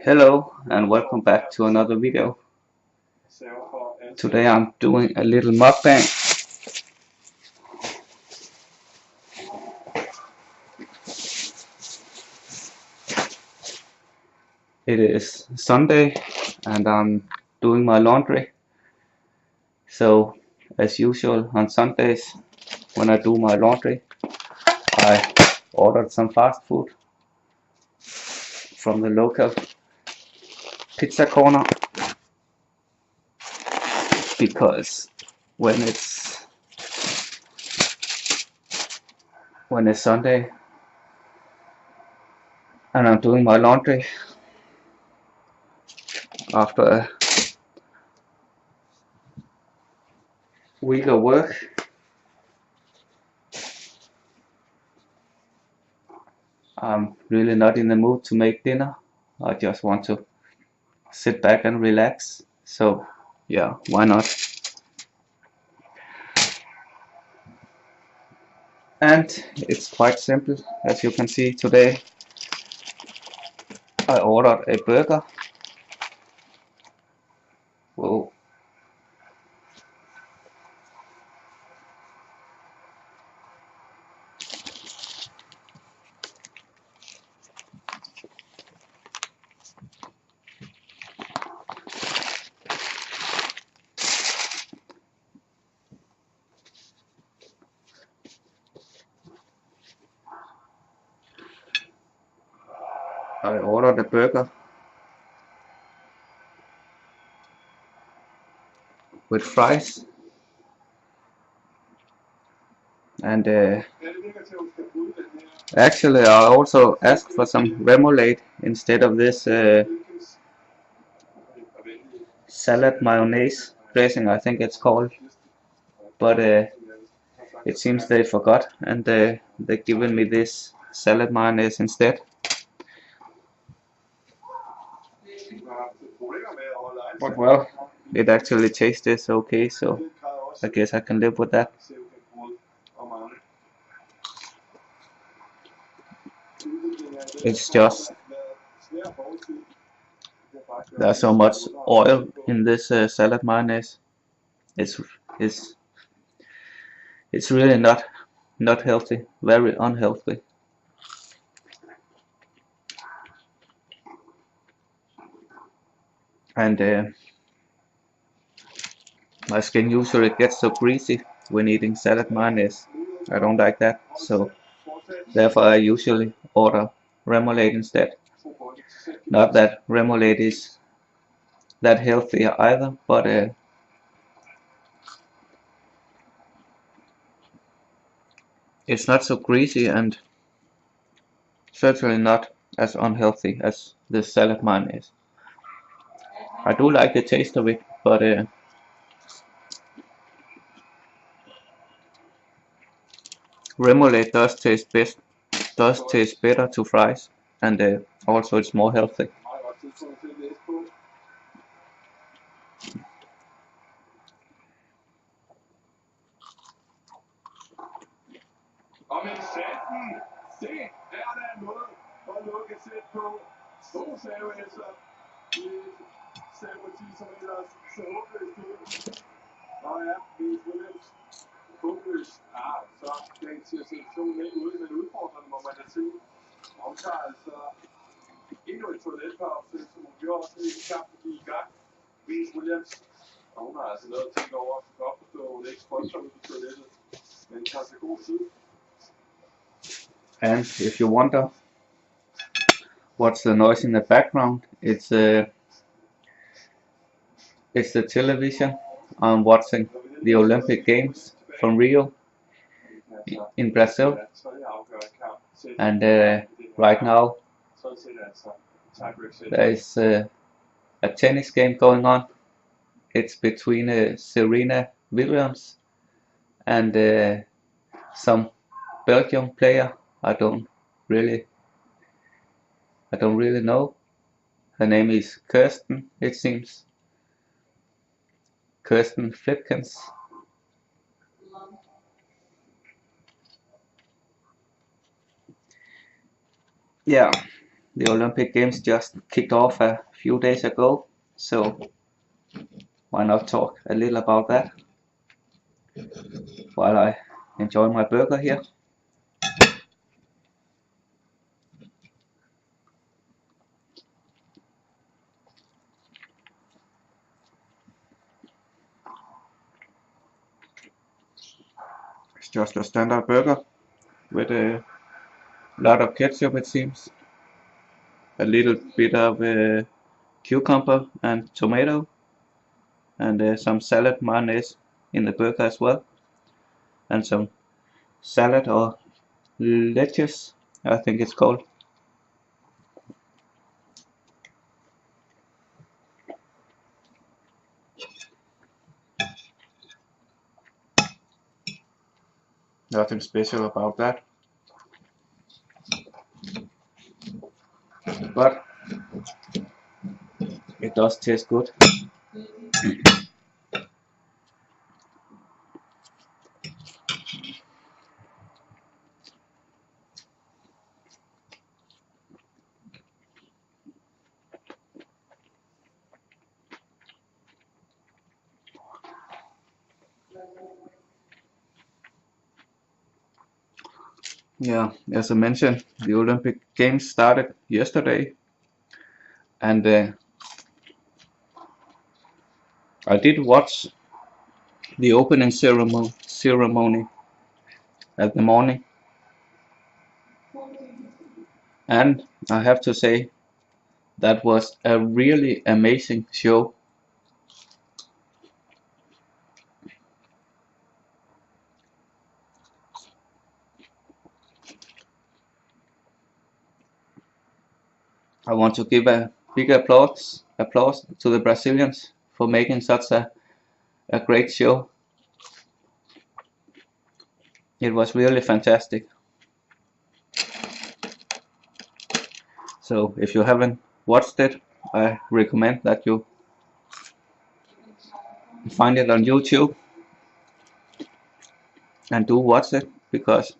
Hello and welcome back to another video. Today I'm doing a little mukbang. It is Sunday and I'm doing my laundry. So as usual on Sundays when I do my laundry, I ordered some fast food from the local pizza corner because when it's Sunday and I'm doing my laundry after a week of work, I'm really not in the mood to make dinner. I just want to sit back and relax. So yeah, why not? And it's quite simple. As you can see today, I ordered a burger. Whoa. I ordered a burger with fries and actually I also asked for some remoulade instead of this salad mayonnaise dressing, I think it's called. But it seems they forgot and they given me this salad mayonnaise instead. But well, it actually tastes okay, so I guess I can live with that. It's just there's so much oil in this salad mayonnaise. It's it's it's really not healthy, very unhealthy. And my skin usually gets so greasy when eating salad mayonnaise. I don't like that, so therefore I usually order remoulade instead. Not that remoulade is that healthy either, but it's not so greasy and certainly not as unhealthy as this salad mayonnaise. I do like the taste of it, but remoulade does taste better to fries, and also it's more healthy. And if you wonder what's the noise in the background, it's the television. I'm watching the Olympic Games from Rio in Brazil, and right now there is a tennis game going on. It's between Serena Williams and some Belgium player. I don't really I don't really know. Her name is Kirsten, it seems. Kirsten Flipkens. Yeah, the Olympic Games just kicked off a few days ago, so why not talk a little about that while I enjoy my burger here. It's just a standard burger with a lot of ketchup, it seems, a little bit of cucumber and tomato, and some salad mayonnaise in the burger as well, and some salad or lettuce, I think it's called. Nothing special about that, but it does taste good. Yeah, as I mentioned, the Olympic Games started yesterday, and I did watch the opening ceremony at the morning, and I have to say that was a really amazing show. I want to give a big applause to the Brazilians for making such a great show. It was really fantastic. So if you haven't watched it, I recommend that you find it on YouTube and do watch it because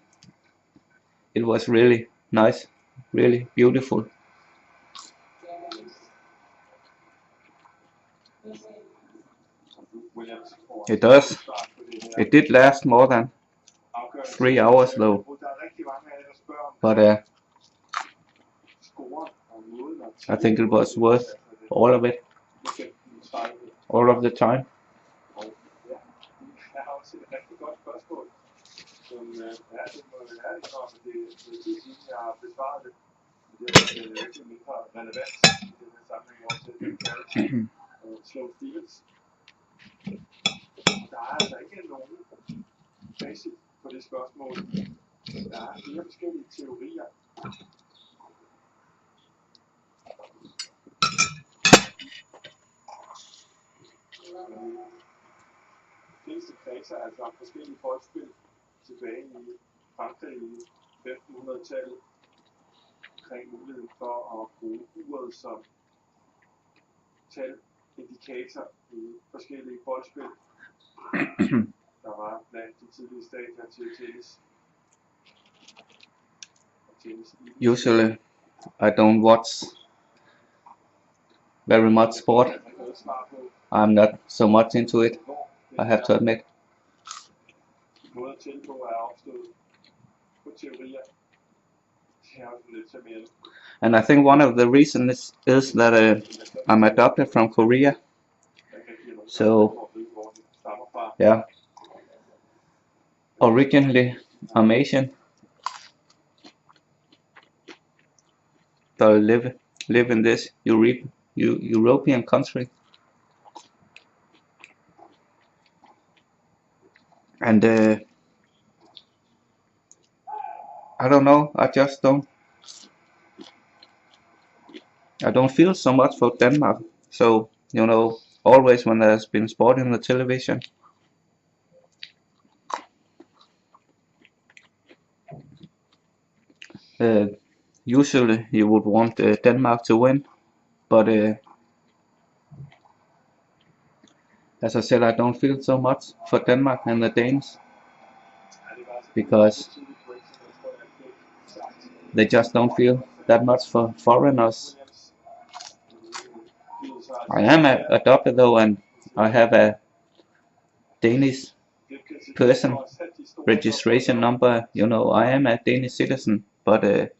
it was really nice, really beautiful. It does. It did last more than 3 hours though, but I think it was worth all of it, all of the time. Usually I don't watch very much sport. I'm not so much into it, I have to admit. And I think one of the reasons is that I'm adopted from Korea. So yeah, originally I'm Asian, but I live in this European country, and I don't know. I don't feel so much for Denmark. So always when there's been sport in the television, uh, usually you would want Denmark to win, but as I said, I don't feel so much for Denmark and the Danes because they just don't feel that much for foreigners. I am adopted though, and I have a Danish person registration number. You know, I am a Danish citizen, but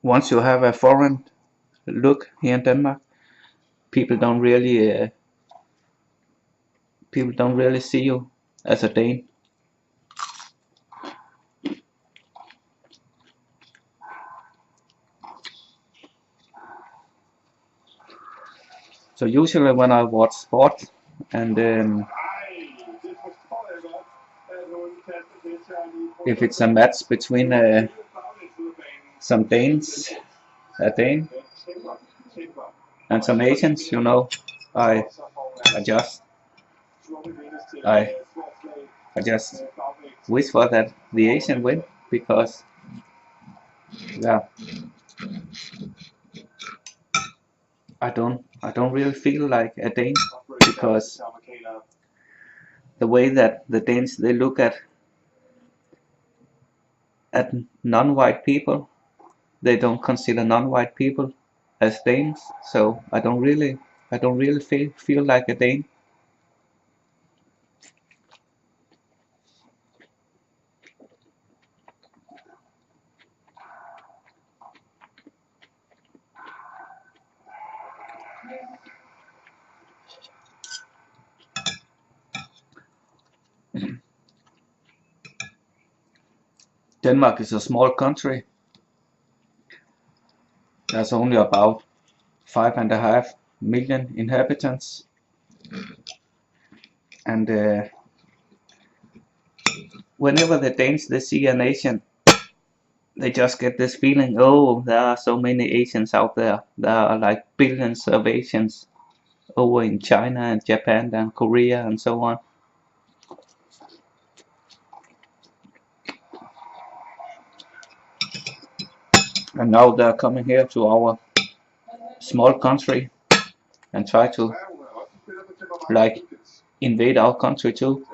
once you have a foreign look here in Denmark, people don't really see you as a Dane. So usually when I watch sports and if it's a match between some Danes, a Dane, and some Asians, you know, I I just I I just wish for that the Asian win because yeah, I don't really feel like a Dane because the way that the Danes they look at non-white people, they don't consider non-white people as Danes, so I don't really feel like a Dane. Denmark is a small country. There's only about 5.5 million inhabitants, and whenever the Danes they see an Asian, they just get this feeling, oh, there are so many Asians out there. There are like billions of Asians over in China and Japan and Korea and so on. And now they're coming here to our small country and try to like invade our country too.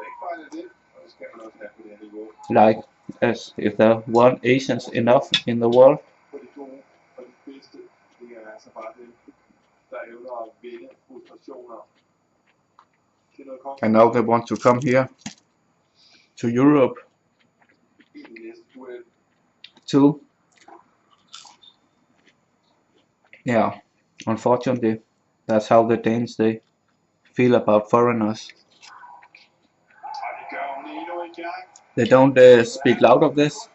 Like as if there weren't Asians enough in the world. And now they want to come here to Europe too. Yeah, unfortunately, that's how the Danes they feel about foreigners. They don't speak loud of this.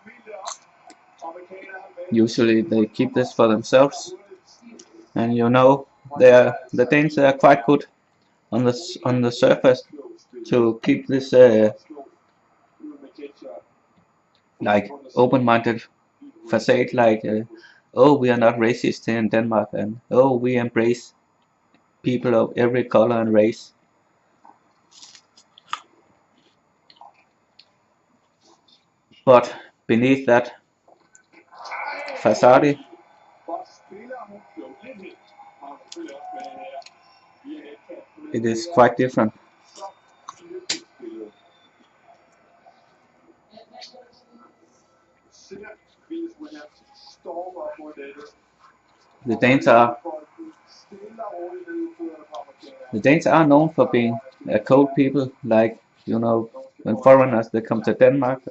Usually they keep this for themselves. And you know, the Danes are quite good on the surface to keep this like open-minded facade, like oh, we are not racist here in Denmark, and oh, we embrace people of every color and race. But beneath that facade, it is quite different. The Danes are the Danes are known for being a cold people. Like you know, when foreigners they come to Denmark,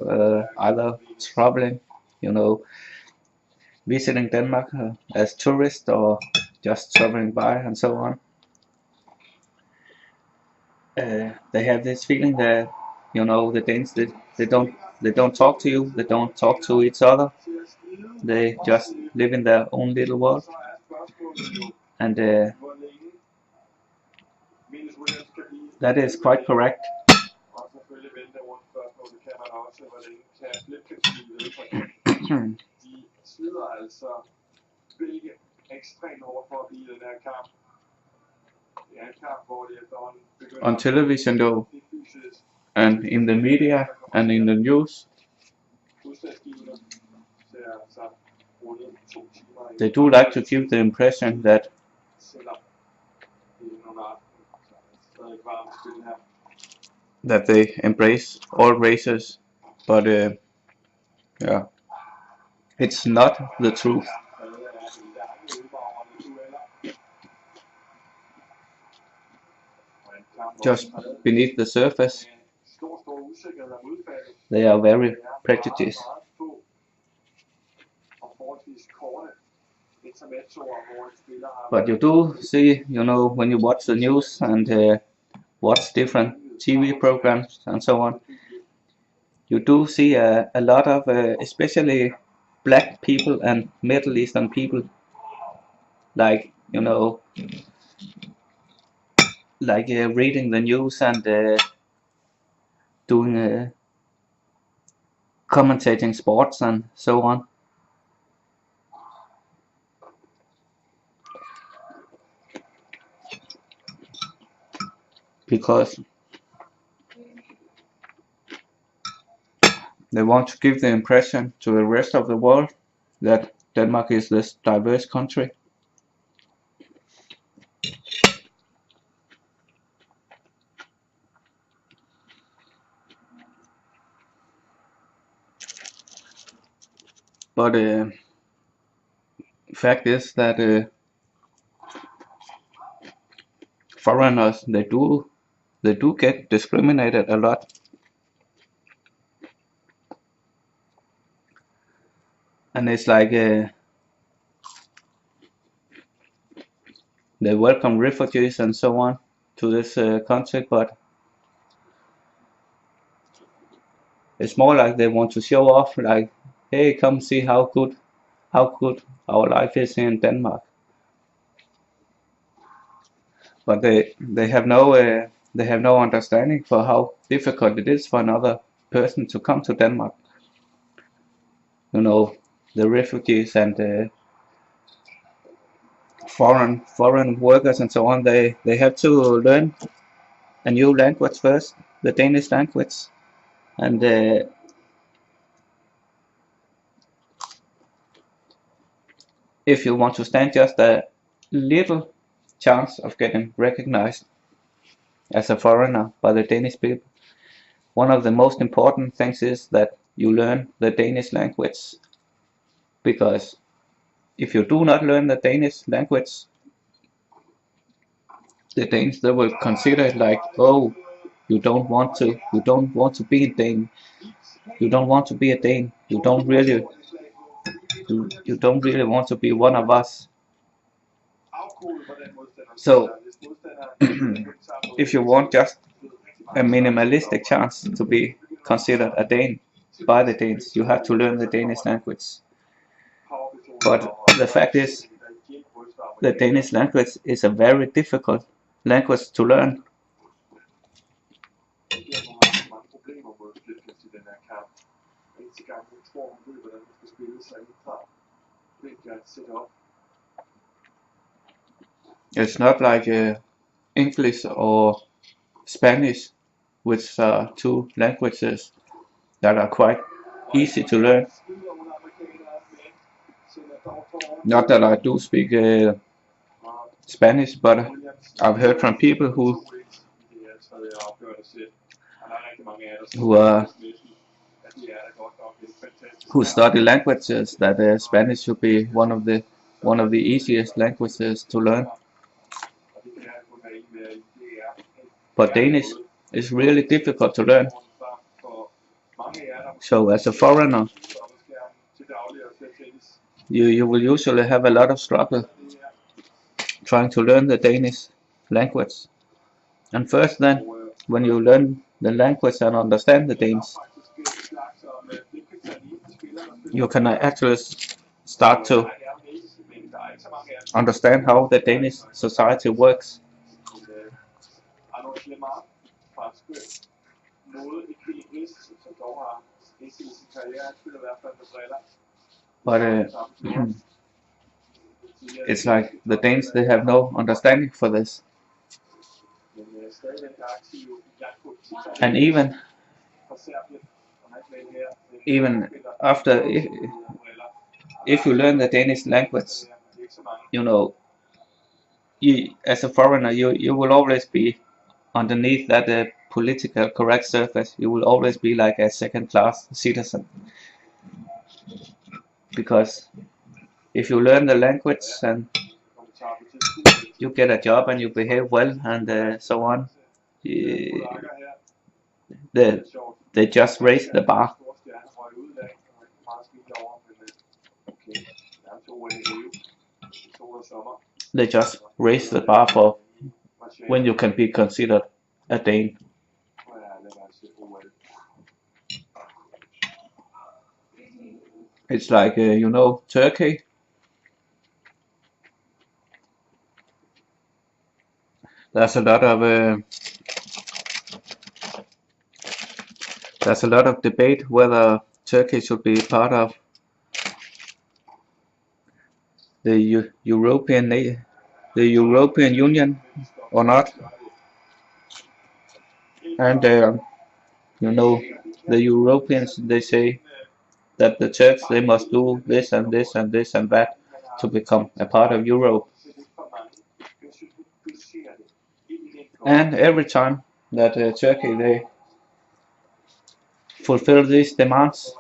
either traveling, you know, visiting Denmark as tourists or just traveling by and so on. They have this feeling that you know the Danes they don't talk to you, they don't talk to each other, they just live in their own little world, and that is quite correct. On television though, and in the media and in the news, they do like to give the impression that they embrace all races, but Yeah, it's not the truth. Just beneath the surface, they are very prejudiced. But you do see, when you watch the news and watch different TV programs and so on, you do see a lot of, especially black people and Middle Eastern people, like, like reading the news and doing commentating sports and so on, because they want to give the impression to the rest of the world that Denmark is this diverse country. But fact is that foreigners, they do get discriminated a lot, and it's like they welcome refugees and so on to this country, but it's more like they want to show off, like, hey, come see how good our life is in Denmark. But they have no understanding for how difficult it is for another person to come to Denmark. You know, the refugees and the foreign workers and so on. They have to learn a new language first, the Danish language, and if you want to stand just a little chance of getting recognized as a foreigner by the Danish people, one of the most important things is that you learn the Danish language, because if you do not learn the Danish language, the Danes, they will consider it like, oh, you don't want to be a Dane, you don't want to be a Dane, you don't really want to be one of us. So if you want just a minimalistic chance to be considered a Dane by the Danes, you have to learn the Danish language. But the fact is, the Danish language is a very difficult language to learn. It's not like English or Spanish, which are two languages that are quite easy to learn. Not that I do speak Spanish, but I've heard from people who who study languages that Spanish should be one of the easiest languages to learn. But Danish is really difficult to learn. So as a foreigner, you will usually have a lot of struggle trying to learn the Danish language. And first then, when you learn the language and understand the Danes, you can actually start to understand how the Danish society works. But it's like the Danes, they have no understanding for this. And even after, if you learn the Danish language, you know, as a foreigner, you will always be underneath that political correct surface. You will always be like a second class citizen. because if you learn the language and you get a job and you behave well and so on, eh, they, they just raise the bar. They just raise the bar for when you can be considered a Dane. It's like, Turkey. There's a lot of debate whether Turkey should be part of the European Union or not. And the Europeans, they say that the Turks, they must do this and this and this and that to become a part of Europe. And every time that Turkey, they fulfill these demands,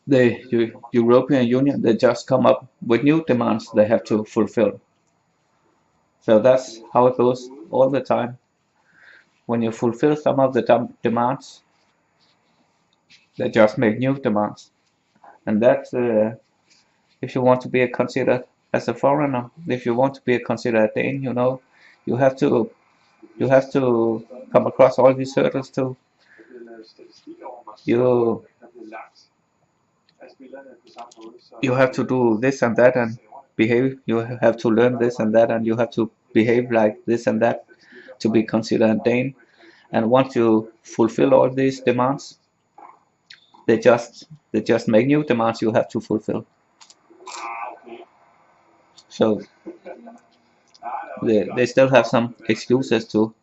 the European Union, they just come up with new demands they have to fulfill. So that's how it goes all the time. When you fulfill some of the demands, they just make new demands. And that's if you want to be considered as a foreigner, if you want to be considered a Dane, you have to come across all these hurdles too. You you have to do this and that and behave. You have to learn this and that, and you have to behave like this and that to be considered a Dane. And once you fulfill all these demands, they just make new demands you have to fulfill. So they still have some excuses to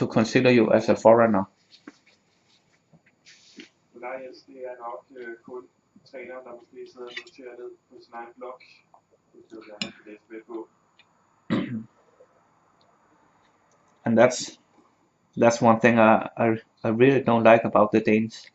consider you as a foreigner. And that's one thing I really don't like about the Danes.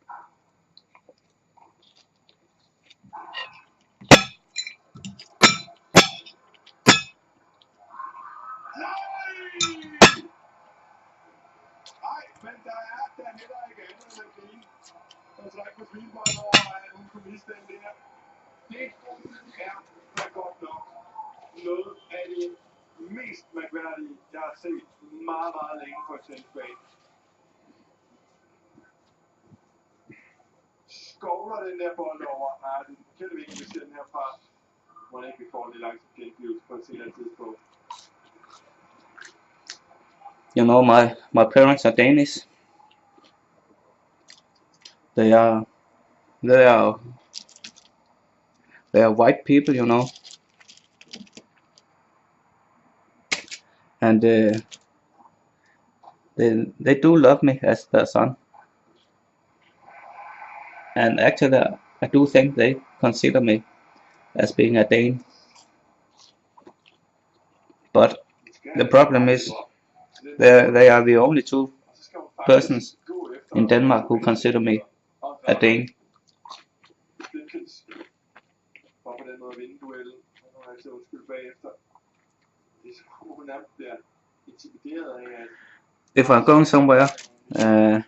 My parents are Danish. They are they are they are white people, and they do love me as their son. And actually, I do think they consider me as being a Dane. But the problem is, they are the only two persons in Denmark who consider me a Dane. If I'm going somewhere and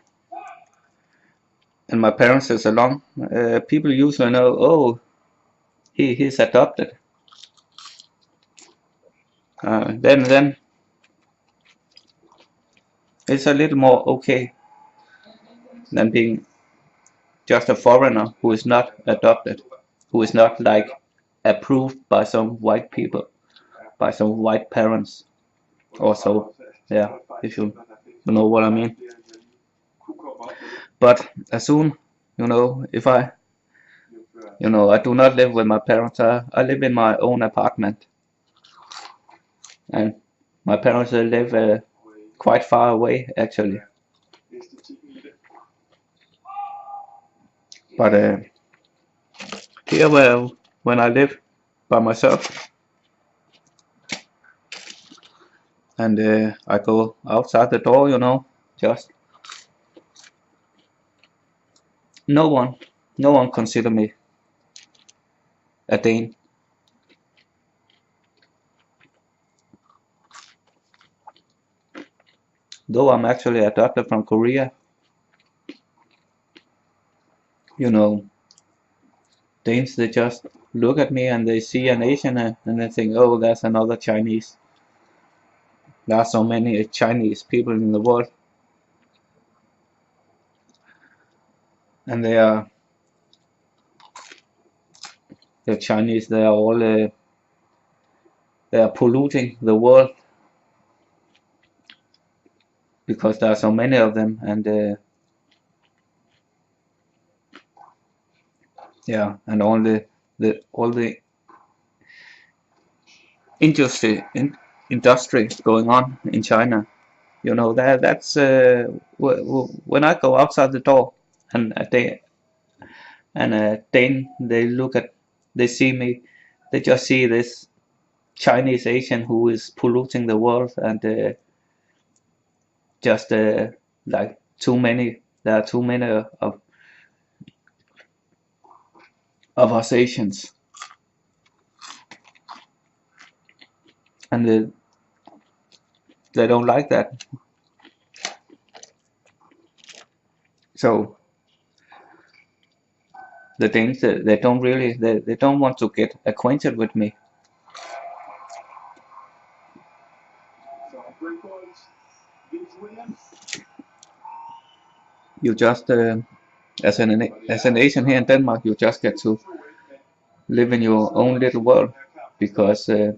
my parents is along, people usually know, oh, he's adopted. Then it's a little more okay than being just a foreigner who is not adopted, who is not like approved by some white people, by some white parents. Also, yeah, if you know what I mean. But as soon, if I do not live with my parents. I live in my own apartment, and my parents live quite far away actually. But here, when I live by myself, and I go outside the door, Just no one, no one consider me a Dane. Though I'm actually adopted from Korea, you know, Danes, they just look at me and they see an Asian and they think, oh, there's another Chinese. There are so many Chinese people in the world, and they're Chinese. They are all they are polluting the world because there are so many of them, and yeah, and all the industry going on in China. You know that's when I go outside the door and they look at, they see me, they just see this Chinese Asian who is polluting the world, and just like too many, there are too many of us Asians, and they don't like that. So the things that they don't really, they don't want to get acquainted with me. You just as an Asian here in Denmark, you just get to live in your own little world because the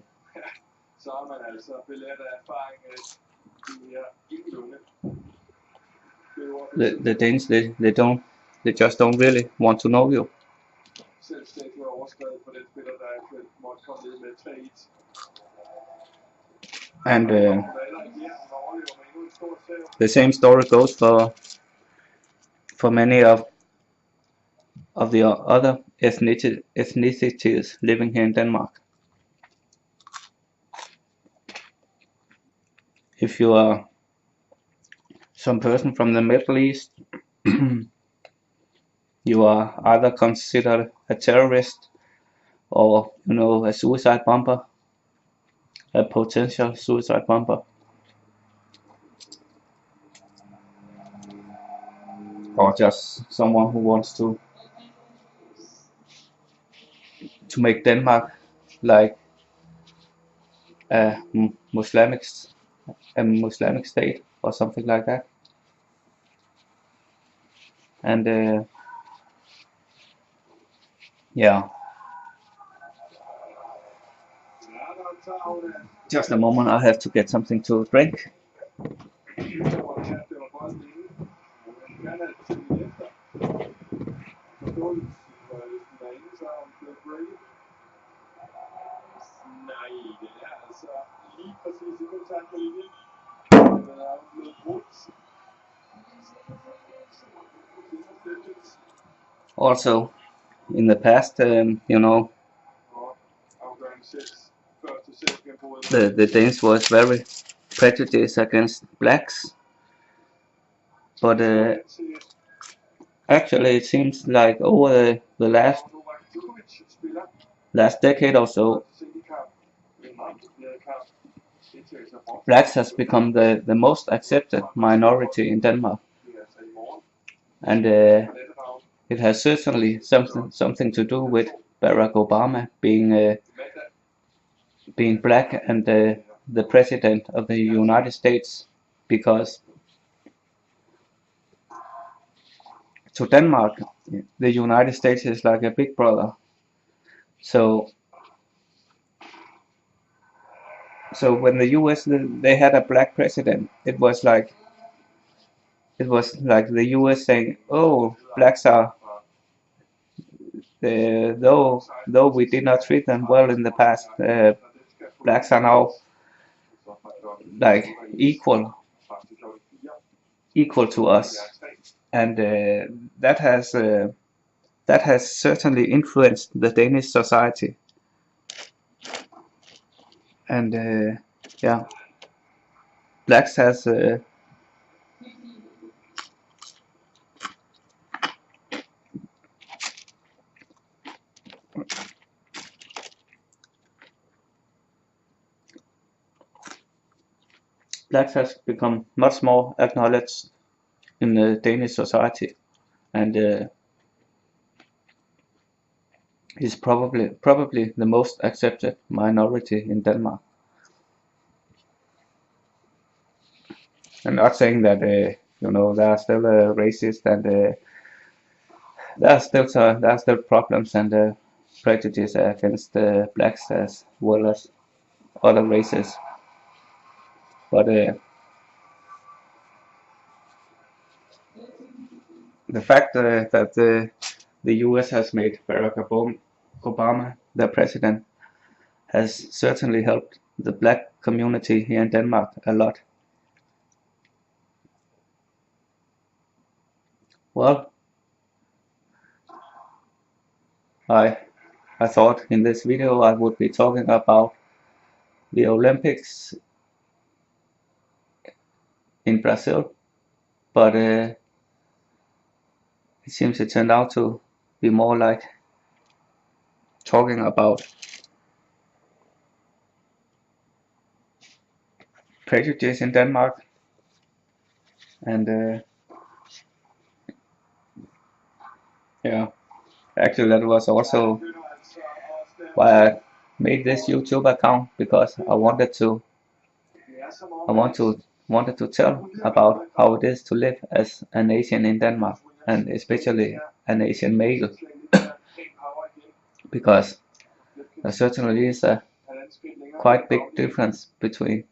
Danes, they just don't really want to know you. And the same story goes for many of the other ethnicities living here in Denmark. If you are some person from the Middle East, you are either considered a terrorist or, you know, a suicide bomber, a potential suicide bomber, or just someone who wants to make Denmark like a Islamic state or something like that. And yeah, just a moment, I have to get something to drink. Also, in the past, you know, the Danes was very prejudiced against blacks, but actually it seems like over the last decade or so, blacks has become the most accepted minority in Denmark, and it has certainly something to do with Barack Obama being black and the president of the United States, because to Denmark the United States is like a big brother. So when the US, they had a black president, it was like the US saying, oh, blacks are though we did not treat them well in the past, blacks are now like equal to us, and that has certainly influenced the Danish society. And yeah, blacks has blacks has become much more acknowledged in the Danish society, and is probably the most accepted minority in Denmark. I'm not saying that there are still racist and there are still problems and prejudice against blacks as well as other races, but the fact that the US has made Barack Obama the president has certainly helped the black community here in Denmark a lot. Well, I I thought in this video I would be talking about the Olympics in Brazil, but it seems it turned out to be more like talking about prejudice in Denmark, and yeah, actually that was also why I made this YouTube account, because I wanted to tell about how it is to live as an Asian in Denmark, and especially an Asian male, because there certainly is a quite big difference between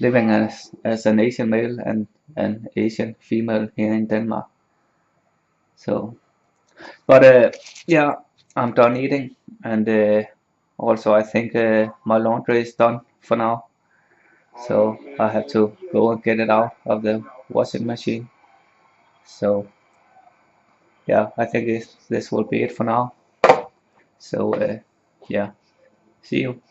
living as an Asian male and an Asian female here in Denmark. So, but yeah, I'm done eating, and also I think my laundry is done for now. So I have to go and get it out of the washing machine. So yeah, I think this will be it for now. So yeah, see you.